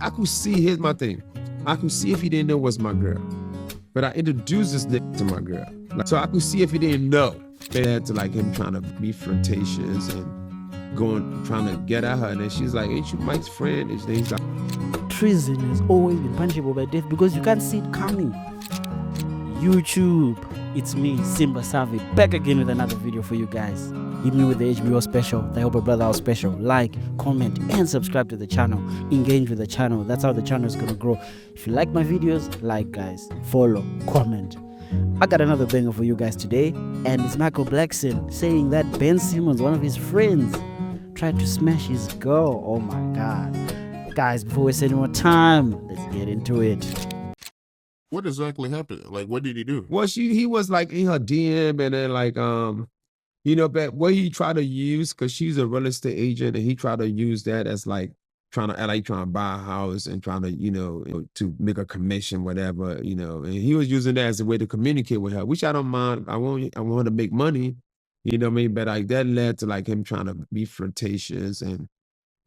I could see, here's my thing. I could see if he didn't know was my girl. But I introduced this nigga to my girl. Like, so I could see if he didn't know. They had to like him trying to be flirtatious and trying to get at her. And then she's like, ain't you Mike's friend? And he's like, treason has always been punishable by death because you can't see it coming. YouTube, it's me, Simba Savage, back again with another video for you guys. Hit me with the HBO special, the Help a Brother Out special. Like, comment, and subscribe to the channel. Engage with the channel. That's how the channel is gonna grow. If you like my videos, like, guys, follow, comment. I got another banger for you guys today, and it's MichealBlackson saying that Ben Simmons, one of his friends, tried to smash his girl. Oh my god. Guys, before we waste any more time, let's get into it. What exactly happened? Like, what did he do? well, he was like in her DM, and then like but what he tried to use, because she's a real estate agent, and he tried to use that as like trying to buy a house and trying to to make a commission, whatever, and he was using that as a way to communicate with her, which I don't mind. I want her to make money, you know what I mean? But like that led to like him trying to be flirtatious and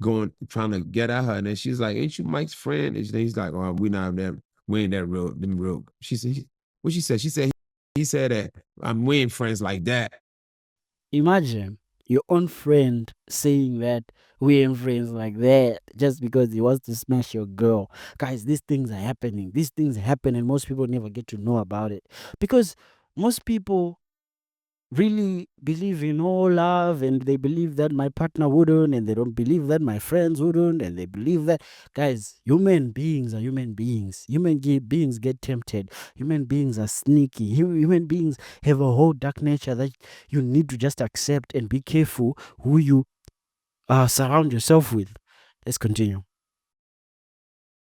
trying to get at her, and then she's like, ain't you Mike's friend? And he's like, oh, we ain't that real. She said, what she said? She said, he said that we ain't friends like that. Imagine your own friend saying that we ain't friends like that just because he wants to smash your girl. Guys, these things are happening. These things happen, and most people never get to know about it because most people really believe in all love, and they believe that my partner wouldn't, and they don't believe that my friends wouldn't, and they believe that, guys, human beings are human beings. Beings get tempted. Human beings are sneaky. Human beings have a whole dark nature that you need to just accept and be careful who you surround yourself with. Let's continue.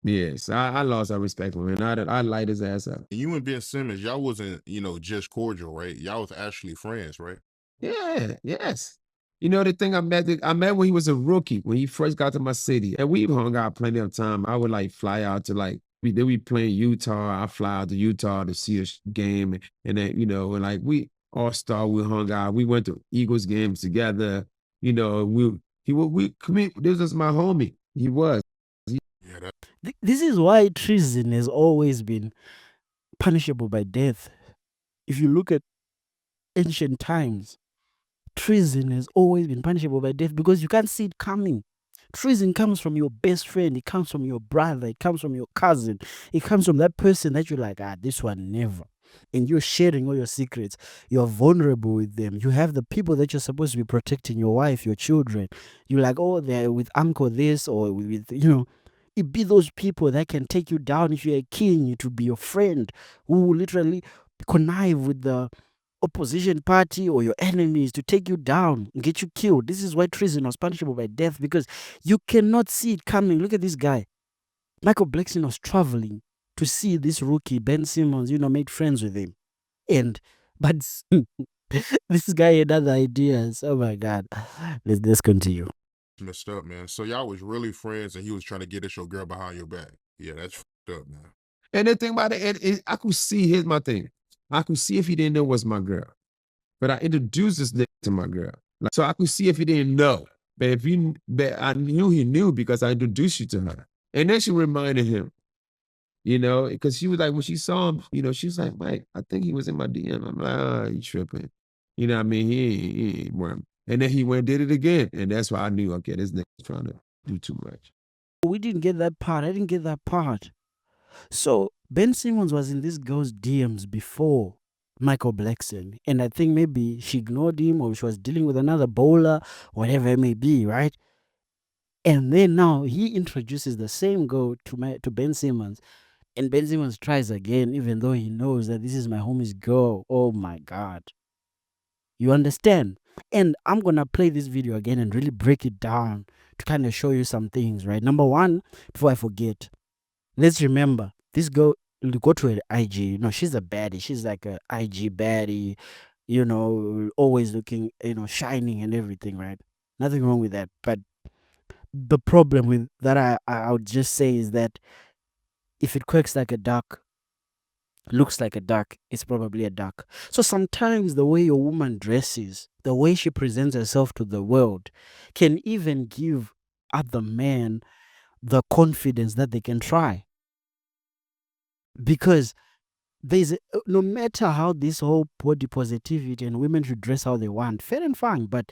Yes, I lost our respect for him. I light his ass up. You and Ben Simmons, y'all wasn't, just cordial, right? Y'all was actually friends, right? Yeah, yes. The thing I met when he was a rookie, when he first got to my city, and we hung out plenty of time. I would like fly out to like we playing Utah. I fly out to Utah to see a game, and then and like we all-star, we hung out. We went to Eagles games together. This was my homie. He was. Yeah, This is why treason has always been punishable by death. If you look at ancient times, treason has always been punishable by death because you can't see it coming. Treason comes from your best friend. It comes from your brother. It comes from your cousin. It comes from that person that you're like, this one never. And you're sharing all your secrets. You're vulnerable with them. You have the people that you're supposed to be protecting, your wife, your children. You're like, oh, they're with uncle this or with, it be those people that can take you down. If you're a king, it would be your friend who will literally connive with the opposition party or your enemies to take you down and get you killed. This is why treason was punishable by death, because you cannot see it coming. Look at this guy. MichealBlackson was traveling to see this rookie, Ben Simmons, made friends with him. But this guy had other ideas. Oh my God. Let's continue. messed up, man. So y'all was really friends, and he was trying to get at your girl behind your back. Yeah, that's fucked up, man. And the thing about it, I could see, here's my thing. I could see if he didn't know was my girl. But I introduced this nigga to my girl. Like, so I could see if he didn't know. But I knew he knew because I introduced you to her. And then she reminded him, because she was like, when she saw him, she was like, Mike, I think he was in my DM. I'm like, you tripping. You know what I mean? He ain't worm. And then he went and did it again. And that's why I knew, okay, this nigga's trying to do too much. We didn't get that part. I didn't get that part. So Ben Simmons was in this girl's DMs before MichealBlackson. And I think maybe she ignored him or she was dealing with another bowler, whatever it may be, right? And then now he introduces the same girl to Ben Simmons. And Ben Simmons tries again, even though he knows that this is my homie's girl. Oh my God. You understand? And I'm going to play this video again and really break it down to kind of show you some things, right? Number one, before I forget, let's remember, this girl, go to her IG, she's a baddie. She's like a IG baddie, always looking, shining and everything, right? Nothing wrong with that. But the problem with that, I would just say, is that if it quacks like a duck, looks like a duck, it's probably a duck. So sometimes the way a woman dresses, the way she presents herself to the world, can even give other men the confidence that they can try. Because no matter how this whole body positivity and women should dress how they want, fair and fine, but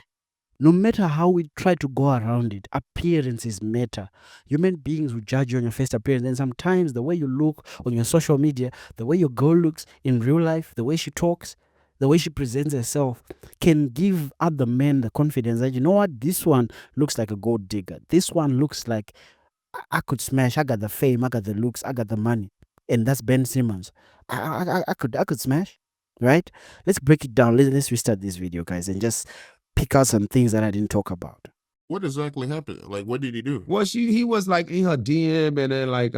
no matter how we try to go around it, appearances matter. Human beings will judge you on your first appearance. And sometimes the way you look on your social media, the way your girl looks in real life, the way she talks, the way she presents herself can give other men the confidence that, you know what, this one looks like a gold digger. This one looks like I could smash. I got the fame, I got the looks, I got the money. And that's Ben Simmons. I could smash, right? Let's break it down. Let's restart this video, guys, and just pick out some things that I didn't talk about. What exactly happened? Like, what did he do? Well, he was like in her DM, and then like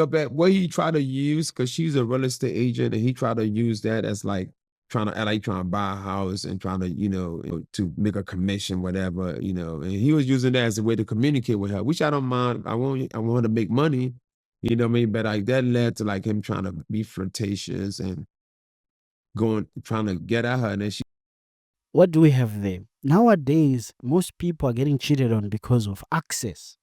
but what he tried to use, because she's a real estate agent, and he tried to use that as like trying to buy a house and trying to, to make a commission, whatever, and he was using that as a way to communicate with her, which I don't mind. I want her to make money, you know what I mean? But like that led to like him trying to be flirtatious and trying to get at her, and then she What do we have there? Nowadays, most people are getting cheated on because of access.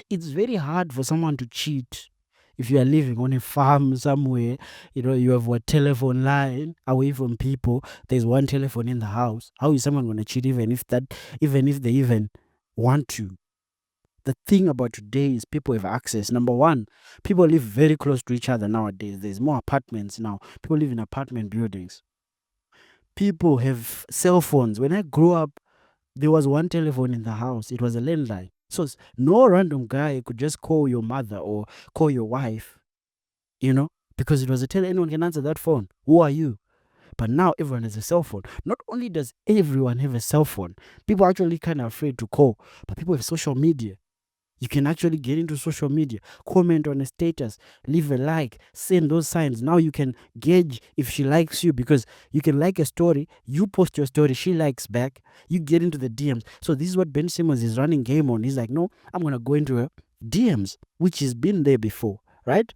It's very hard for someone to cheat if you are living on a farm somewhere. You have a telephone line away from people. There's one telephone in the house. How is someone going to cheat even if they even want to? The thing about today is people have access. Number one, people live very close to each other nowadays. There's more apartments now. People live in apartment buildings. People have cell phones. When I grew up, there was one telephone in the house. It was a landline. So no random guy could just call your mother or call your wife, because it was a telephone. Anyone can answer that phone. Who are you? But now everyone has a cell phone. Not only does everyone have a cell phone, people are actually kind of afraid to call, but people have social media. You can actually get into social media, comment on a status, leave a like, send those signs. Now you can gauge if she likes you, because you can like a story, you post your story, she likes back, you get into the DMs. So this is what Ben Simmons is running game on. He's like, no, I'm going to go into her DMs, which has been there before, right?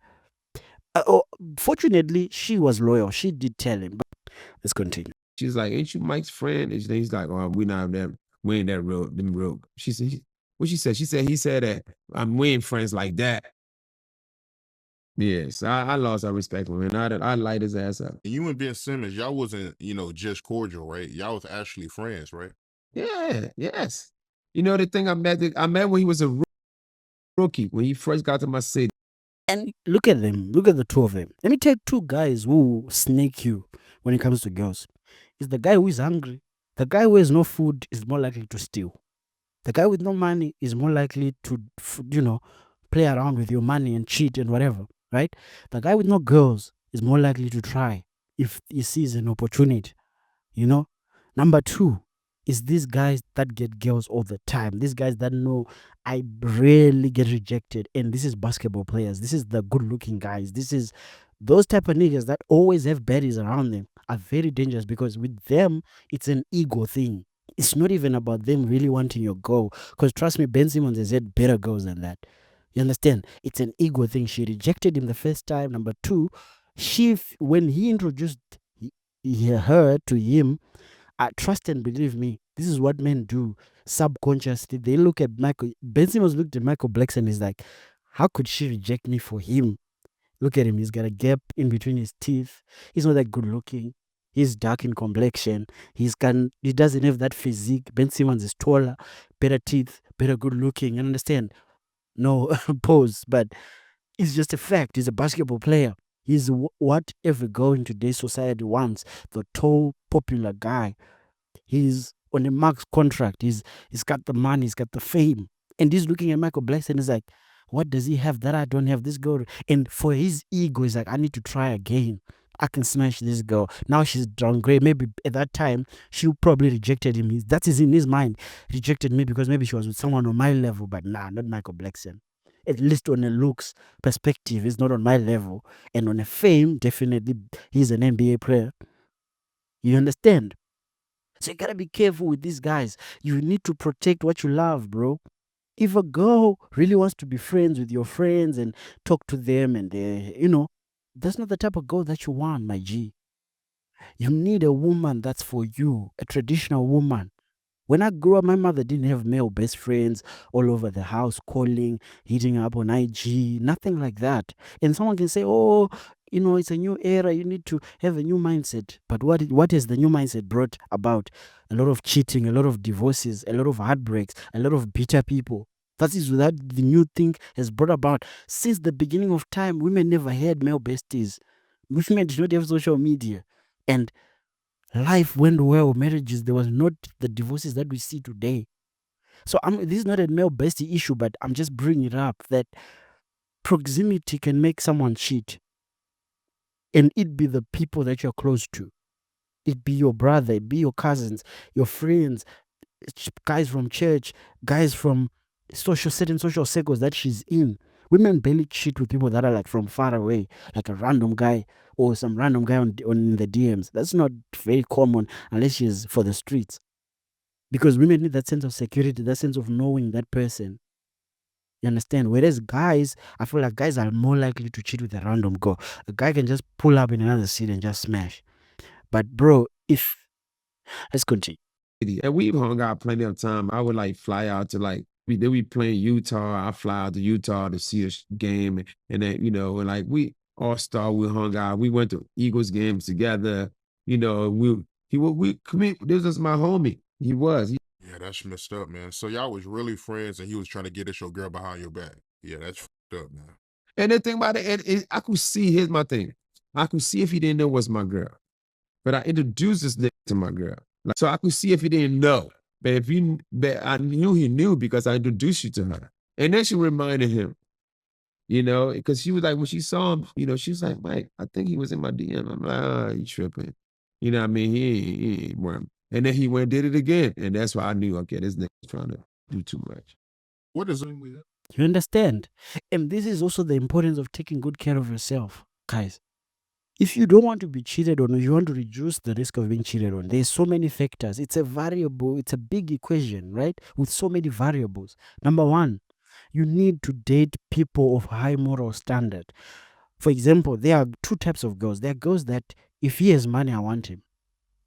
Fortunately, she was loyal. She did tell him. But let's continue. she's like, "Ain't you Mike's friend?" And he's like, "Oh, we ain't that real." She said, what she said? She said, he said that we ain't friends like that. Yes, I lost our respect for him. I light his ass up. And you and Ben Simmons, y'all wasn't, just cordial, right? Y'all was actually friends, right? Yeah, yes. The thing I met when he was a rookie, when he first got to my city. And look at them. Look at the two of them. Let me take two guys who snake you when it comes to girls. It's the guy who is hungry. The guy who has no food is more likely to steal. The guy with no money is more likely to, play around with your money and cheat and whatever, right? The guy with no girls is more likely to try if he sees an opportunity, Number two is these guys that get girls all the time. These guys that know I rarely get rejected. And this is basketball players. This is the good-looking guys. This is those type of niggas that always have baddies around them are very dangerous, because with them, it's an ego thing. It's not even about them really wanting your girl. Because trust me, Ben Simmons has had better girls than that. You understand? It's an ego thing. She rejected him the first time. Number two, when he introduced her to him, trust and believe me, this is what men do subconsciously. They look at Ben Simmons looked at MichealBlackson and is like, how could she reject me for him? Look at him. He's got a gap in between his teeth. He's not that good looking. He's dark in complexion. He doesn't have that physique. Ben Simmons is taller, better teeth, better good looking. You understand? No pose, but it's just a fact. He's a basketball player. He's what every girl in today's society wants. The tall, popular guy. He's on a max contract. He's got the money. He's got the fame. And he's looking at MichealBlackson and is like, what does he have that I don't have? This girl. And for his ego, he's like, I need to try again. I can smash this girl. Now she's downgrade. Maybe at that time, she probably rejected him. That is in his mind. Rejected me because maybe she was with someone on my level. But nah, not MichealBlackson. At least on a looks perspective, he's not on my level. And on a fame, definitely, he's an NBA player. You understand? So you gotta be careful with these guys. You need to protect what you love, bro. If a girl really wants to be friends with your friends and talk to them and that's not the type of girl that you want, my G. You need a woman that's for you, a traditional woman. When I grew up, my mother didn't have male best friends all over the house calling, hitting up on IG, nothing like that. And someone can say, oh, it's a new era. You need to have a new mindset. But what has the new mindset brought about? A lot of cheating, a lot of divorces, a lot of heartbreaks, a lot of bitter people. That is what the new thing has brought about. Since the beginning of time, women never had male besties. Women did not have social media. And life went well, marriages, there was not the divorces that we see today. So this is not a male bestie issue, but I'm just bringing it up that proximity can make someone cheat. And it be the people that you're close to. It be your brother, it be your cousins, your friends, guys from church, guys from certain social circles that she's in. Women barely cheat with people that are like from far away, like a random guy or some random guy on the DMs. That's not very common unless she's for the streets. Because women need that sense of security, that sense of knowing that person. You understand? Whereas guys, I feel like guys are more likely to cheat with a random girl. A guy can just pull up in another city and just smash. But bro, let's continue. And we've hung out plenty of time. I would like fly out to like we playing Utah. I fly out to Utah to see a game, and then and like we all star. We hung out. We went to Eagles games together. This was my homie. He was. Yeah, that's messed up, man. So y'all was really friends, and he was trying to get at your girl behind your back. Yeah, that's fucked up, man. And the thing about I could see. Here's my thing. I could see if he didn't know was my girl, but I introduced this nigga to my girl. Like, so I could see if he didn't know. But I knew he knew because I introduced you to her. And then she reminded him, because she was like, when she saw him, she was like, Mike, I think he was in my DM. I'm like, oh, you tripping. You know what I mean? He ain't worm. And then he went and did it again. And that's why I knew, okay, this nigga's trying to do too much. What is it with that? You understand? And this is also the importance of taking good care of yourself, guys. If you don't want to be cheated on, or you want to reduce the risk of being cheated on, there's so many factors. It's a variable, it's a big equation, right? With so many variables. Number one, you need to date people of high moral standard. For example, there are two types of girls. There are girls that, if he has money, I want him.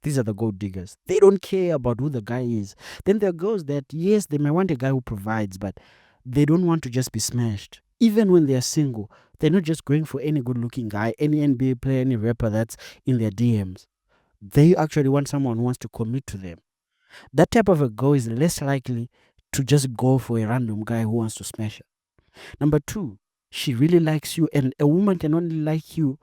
These are the gold diggers. They don't care about who the guy is. Then there are girls that, yes, they may want a guy who provides, but they don't want to just be smashed. Even when they're single, they're not just going for any good-looking guy, any NBA player, any rapper that's in their DMs. They actually want someone who wants to commit to them. That type of a girl is less likely to just go for a random guy who wants to smash her. Number two, she really likes you, and a woman can only like you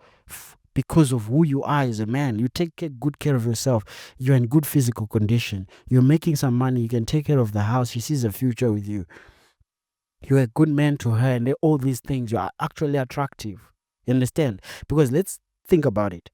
because of who you are as a man. You take good care of yourself. You're in good physical condition. You're making some money. You can take care of the house. She sees a future with you. You're a good man to her, and all these things. You are actually attractive. You understand? Because let's think about it.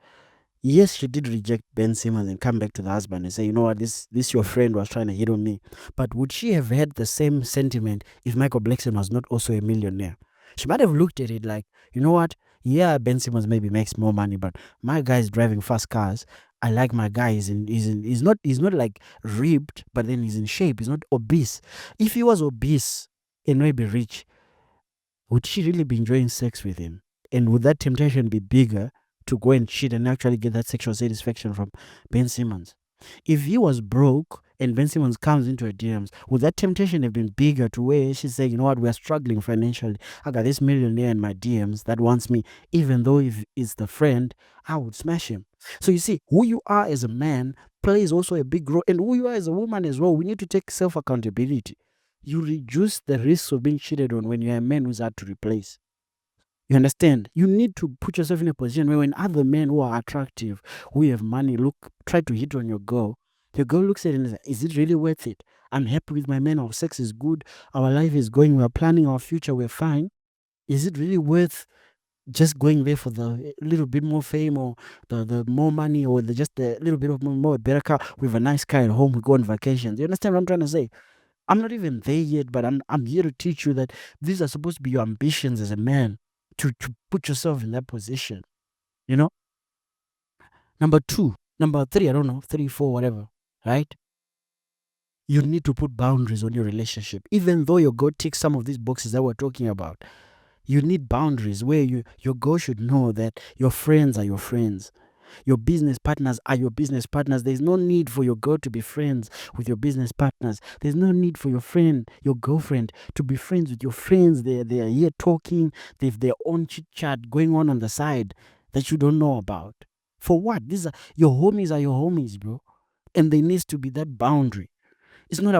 Yes, she did reject Ben Simmons and come back to the husband and say, you know what, this your friend was trying to hit on me. But would she have had the same sentiment if MichealBlackson was not also a millionaire? She might have looked at it like, you know what, yeah, Ben Simmons maybe makes more money, but my guy is driving fast cars. I like my guy. He's not like ripped, but then he's in shape. He's not obese. If he was obese and maybe rich, would she really be enjoying sex with him? And would that temptation be bigger to go and cheat and actually get that sexual satisfaction from Ben Simmons? If he was broke and Ben Simmons comes into her DMs, would that temptation have been bigger to where she's saying, you know what, we're struggling financially. I got this millionaire in my DMs that wants me, even though if it's the friend, I would smash him. So you see, who you are as a man plays also a big role, and who you are as a woman as well. We need to take self-accountability. You reduce the risks of being cheated on when you're a man who's hard to replace. You understand? You need to put yourself in a position where when other men who are attractive, who have money, try to hit on your girl looks at it and says, is it really worth it? I'm happy with my man. Our sex is good. Our life is going. We're planning our future. We're fine. Is it really worth just going there for the little bit more fame or the more money or just a little bit of more better car? We have a nice car at home. We go on vacations. You understand what I'm trying to say? I'm not even there yet, but I'm here to teach you that these are supposed to be your ambitions as a man. To put yourself in that position, Number three, I don't know, 3, 4, whatever, right? You need to put boundaries on your relationship. Even though your girl ticks some of these boxes that we're talking about, you need boundaries where your girl should know that your friends are your friends. Your business partners are your business partners. There's no need for your girl to be friends with your business partners. There's no need for your friend, your girlfriend, to be friends with your friends. They are here talking. They have their own chit chat going on the side that you don't know about. For what? These are your homies, bro. And there needs to be that boundary. It's not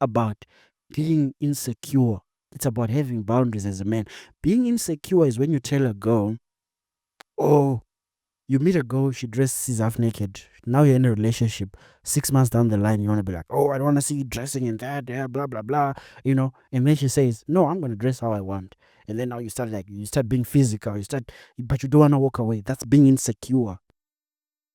about being insecure. It's about having boundaries as a man. Being insecure is when you tell a girl, oh, you meet a girl, she dresses half naked. Now you're in a relationship. 6 months down the line, you want to be like, oh, I don't want to see you dressing in that, yeah, blah, blah, blah, And then she says, no, I'm going to dress how I want. And then now you start being physical. But you don't want to walk away. That's being insecure.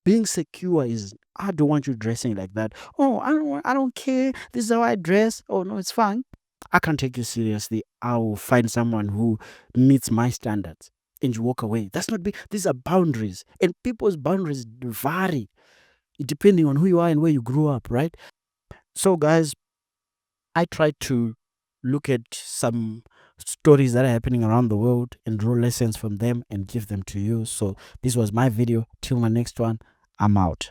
Being secure is, I don't want you dressing like that. Oh, I don't care. This is how I dress. Oh, no, it's fine. I can't take you seriously. I will find someone who meets my standards. And you walk away. That's not these are boundaries. And people's boundaries vary depending on who you are and where you grew up, right? So, guys, I try to look at some stories that are happening around the world and draw lessons from them and give them to you. So, this was my video. Till my next one, I'm out.